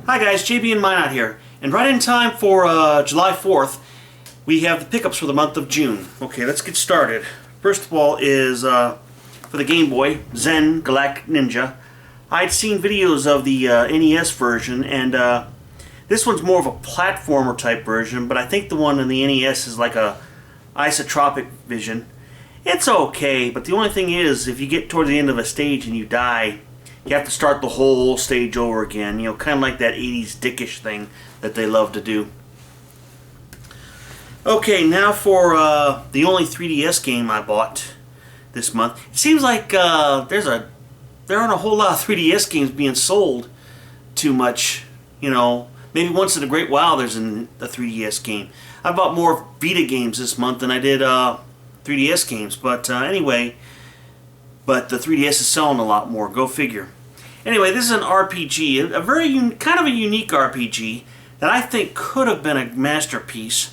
Hi guys, JB and Minot here, and right in time for July 4th, we have the pickups for the month of June. Okay, let's get started. First of all is for the Game Boy, Zen Galactic Ninja. I'd seen videos of the NES version, and this one's more of a platformer type version, but I think the one in the NES is like a isotropic vision. It's okay, but the only thing is, if you get toward the end of a stage and you die, you have to start the whole stage over again. You know, kind of like that 80s dickish thing that they love to do. Okay, now for the only 3DS game I bought this month. It seems like there aren't a whole lot of 3DS games being sold too much. You know, maybe once in a great while there's a 3DS game. I bought more Vita games this month than I did 3DS games. But anyway, but the 3DS is selling a lot more. Go figure. Anyway, this is an RPG, a very kind of a unique RPG that I think could have been a masterpiece.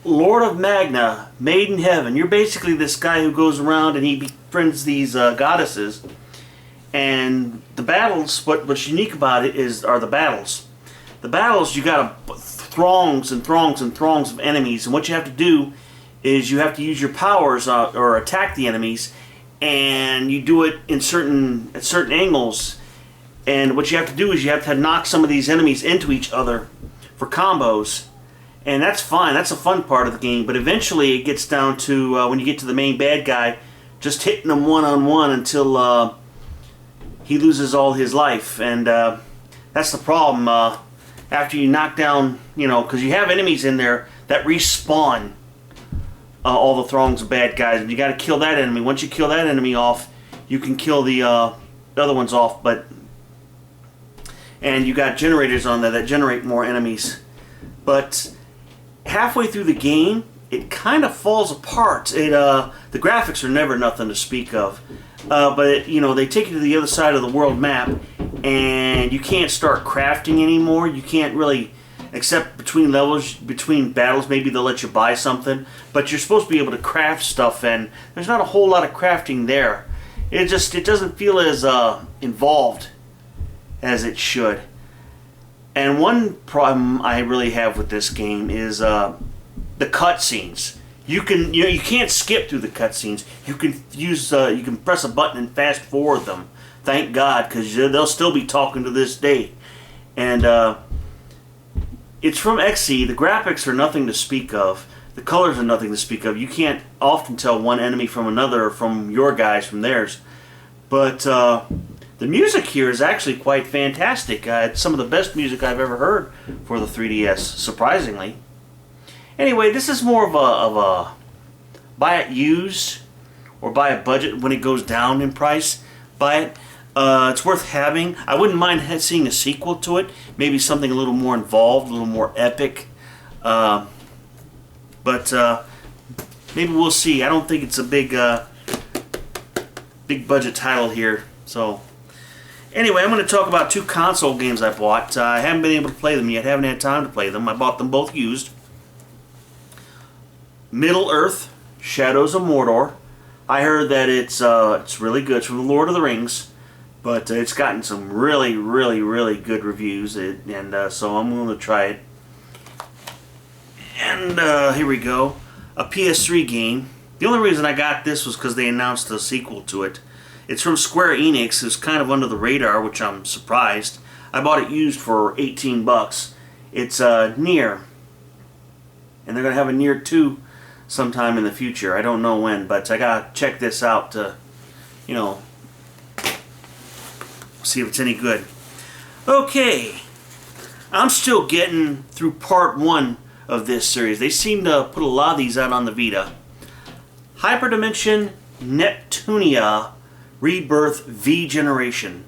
Lord of Magna, Made in Heaven. You're basically this guy who goes around and he befriends these goddesses. And the battles, what's unique about it are the battles. The battles, you got throngs and throngs and throngs of enemies, and what you have to do is you have to use your powers or attack the enemies, and you do it at certain angles. And what you have to do is you have to knock some of these enemies into each other for combos. And that's fine. That's a fun part of the game. But eventually it gets down to, when you get to the main bad guy, just hitting him one-on-one until he loses all his life. And that's the problem. After you knock down, you know, because you have enemies in there that respawn all the throngs of bad guys. And you got to kill that enemy. Once you kill that enemy off, you can kill the other ones off. And you got generators on there that generate more enemies. But halfway through the game, it kind of falls apart. The graphics are never nothing to speak of, but you know, they take you to the other side of the world map, and you can't start crafting anymore. You can't really, except between levels, between battles, maybe they'll let you buy something, but you're supposed to be able to craft stuff, and there's not a whole lot of crafting there. It doesn't feel as involved as it should. And one problem I really have with this game is the cutscenes. You can't skip through the cutscenes. You can press a button and fast forward them. Thank God, because they'll still be talking to this day. And it's from XE. The graphics are nothing to speak of. The colors are nothing to speak of. You can't often tell one enemy from another, or from your guys from theirs. But the music here is actually quite fantastic. It's some of the best music I've ever heard for the 3DS, surprisingly. Anyway, this is more of a buy it used or buy a budget when it goes down in price. Buy it. It's worth having. I wouldn't mind seeing a sequel to it. Maybe something a little more involved, a little more epic. But maybe we'll see. I don't think it's a big budget title here. So anyway, I'm going to talk about two console games I bought. I haven't been able to play them yet. Haven't had time to play them. I bought them both used. Middleearth, Shadows of Mordor. I heard that it's really good. It's from the Lord of the Rings, but it's gotten some really, really, really good reviews, and so I'm going to try it. And here we go. A PS3 game. The only reason I got this was because they announced a sequel to it. It's from Square Enix. It's kind of under the radar, which I'm surprised. I bought it used for 18 bucks. It's Nier. And they're going to have a Nier 2 sometime in the future. I don't know when, but I got to check this out to, you know, see if it's any good. Okay. I'm still getting through part 1 of this series. They seem to put a lot of these out on the Vita. Hyperdimension Neptunia Rebirth V Generation.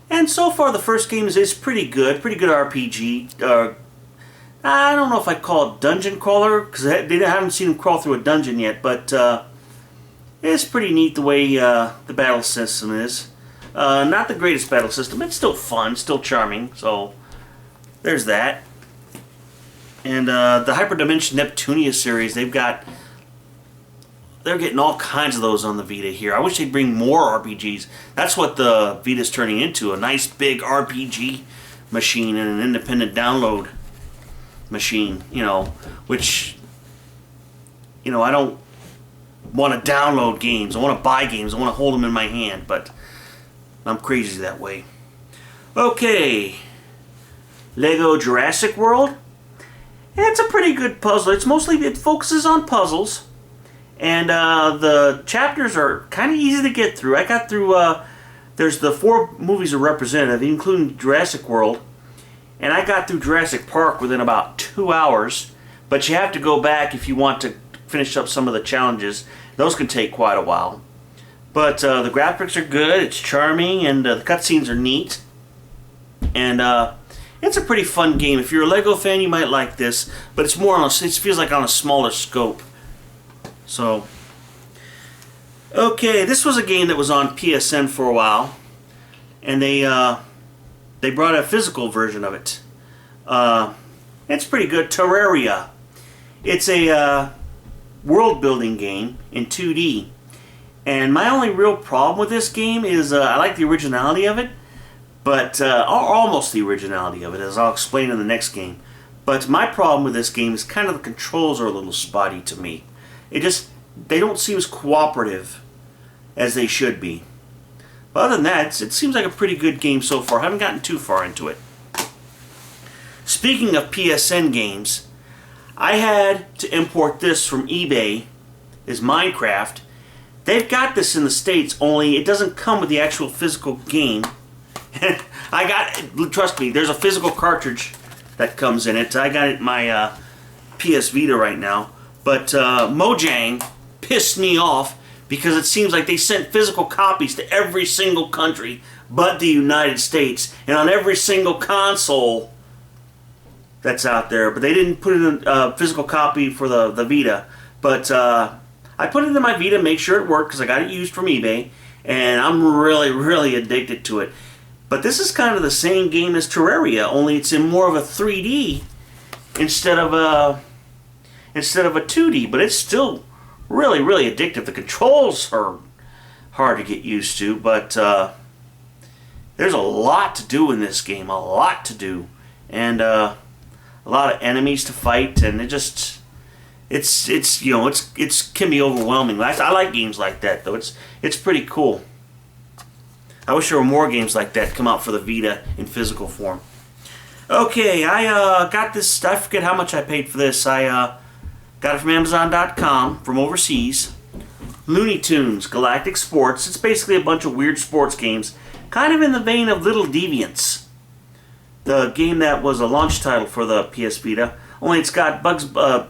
And so far the first game is pretty good. Pretty good RPG. I don't know if I'd call it dungeon crawler, because I haven't seen him crawl through a dungeon yet, but it's pretty neat the way the battle system is. Not the greatest battle system. It's still fun, still charming, so there's that. And the Hyperdimension Neptunia series, they're getting all kinds of those on the Vita here. I wish they'd bring more RPGs. That's what the Vita's turning into, a nice big RPG machine and an independent download machine, which, I don't want to download games. I want to buy games. I want to hold them in my hand, but I'm crazy that way. Okay, Lego Jurassic World. It's a pretty good puzzle. It focuses on puzzles, and the chapters are kind of easy to get through. I got through, there's the 4 movies are represented, including Jurassic World, and I got through Jurassic Park within about 2 hours, but you have to go back if you want to finish up some of the challenges. Those can take quite a while. But the graphics are good, it's charming, and the cutscenes are neat. And it's a pretty fun game. If you're a Lego fan, you might like this, but it's more on it feels like on a smaller scope. So, okay, this was a game that was on PSN for a while, and they brought a physical version of it. It's pretty good. Terraria. It's a world-building game in 2D, and my only real problem with this game is I like the originality of it, but almost the originality of it, as I'll explain in the next game. But my problem with this game is kind of the controls are a little spotty to me. They don't seem as cooperative as they should be. But other than that, it seems like a pretty good game so far. I haven't gotten too far into it. Speaking of PSN games, I had to import this from eBay, is Minecraft. They've got this in the States, only it doesn't come with the actual physical game. Trust me, there's a physical cartridge that comes in it. I got it in my PS Vita right now. But Mojang pissed me off because it seems like they sent physical copies to every single country but the United States, and on every single console that's out there. But they didn't put in a physical copy for the Vita. But I put it in my Vita, make sure it worked, because I got it used from eBay, and I'm really, really addicted to it. But this is kind of the same game as Terraria, only it's in more of a 3D instead of a 2D. But it's still really, really addictive. The controls are hard to get used to, but there's a lot to do in this game, a lot to do, and a lot of enemies to fight, and it can be overwhelming. I like games like that, though. It's pretty cool. I wish there were more games like that come out for the Vita in physical form. Okay, I got this. I forget how much I paid for this. I got it from Amazon.com from overseas. Looney Tunes Galactic Sports. It's basically a bunch of weird sports games, kind of in the vein of Little Deviants, the game that was a launch title for the PS Vita. Only it's got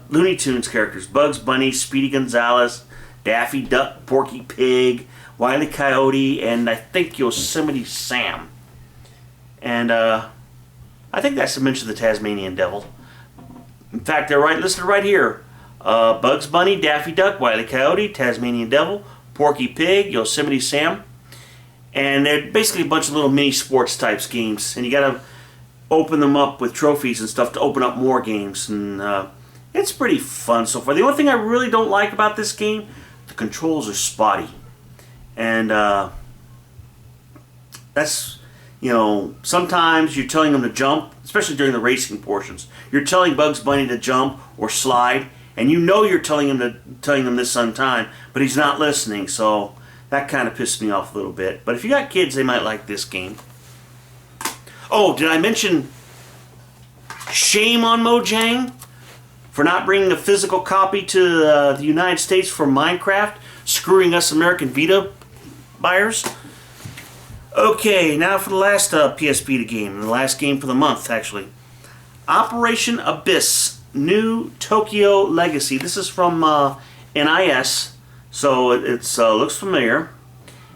Looney Tunes characters: Bugs Bunny, Speedy Gonzales, Daffy Duck, Porky Pig, Wile E. Coyote, and I think Yosemite Sam. And I think that's to mention the Tasmanian Devil. In fact, they're listed right here. Bugs Bunny, Daffy Duck, Wile E. Coyote, Tasmanian Devil, Porky Pig, Yosemite Sam. And they're basically a bunch of little mini sports types games. And you gotta open them up with trophies and stuff to open up more games. And it's pretty fun so far. The only thing I really don't like about this game, the controls are spotty. And that's, sometimes you're telling them to jump, especially during the racing portions. You're telling Bugs Bunny to jump or slide, and you're telling him this on time, but he's not listening, so that kind of pissed me off a little bit. But if you got kids, they might like this game. Oh, did I mention shame on Mojang for not bringing a physical copy to the United States for Minecraft, screwing us American Vita buyers? Okay, now for the last PS Vita game, the last game for the month, actually. Operation Abyss, New Tokyo Legacy. This is from NIS, so it looks familiar.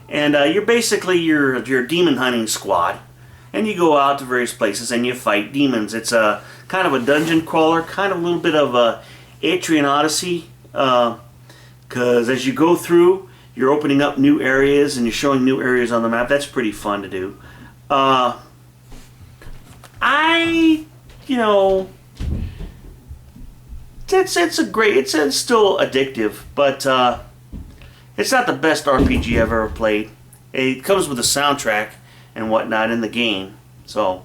And you're basically your demon hunting squad, and you go out to various places and you fight demons. It's a kind of a dungeon crawler, kind of a little bit of a Atrian Odyssey, because as you go through, you're opening up new areas and you're showing new areas on the map. That's pretty fun to do. It's still addictive, but it's not the best RPG I've ever played. It comes with a soundtrack and whatnot in the game, so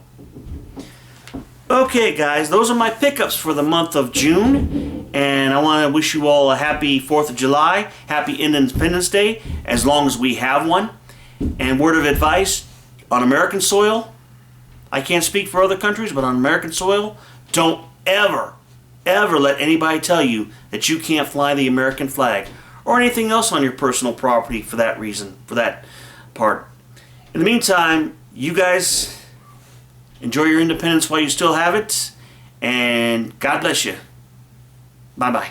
Okay, guys, those are my pickups for the month of June, and I want to wish you all a happy 4th of July, happy Independence Day, as long as we have one. And word of advice, on American soil, I can't speak for other countries, but on American soil, don't ever let anybody tell you that you can't fly the American flag or anything else on your personal property for that reason, for that part. In the meantime, you guys enjoy your independence while you still have it, and God bless you. Bye-bye.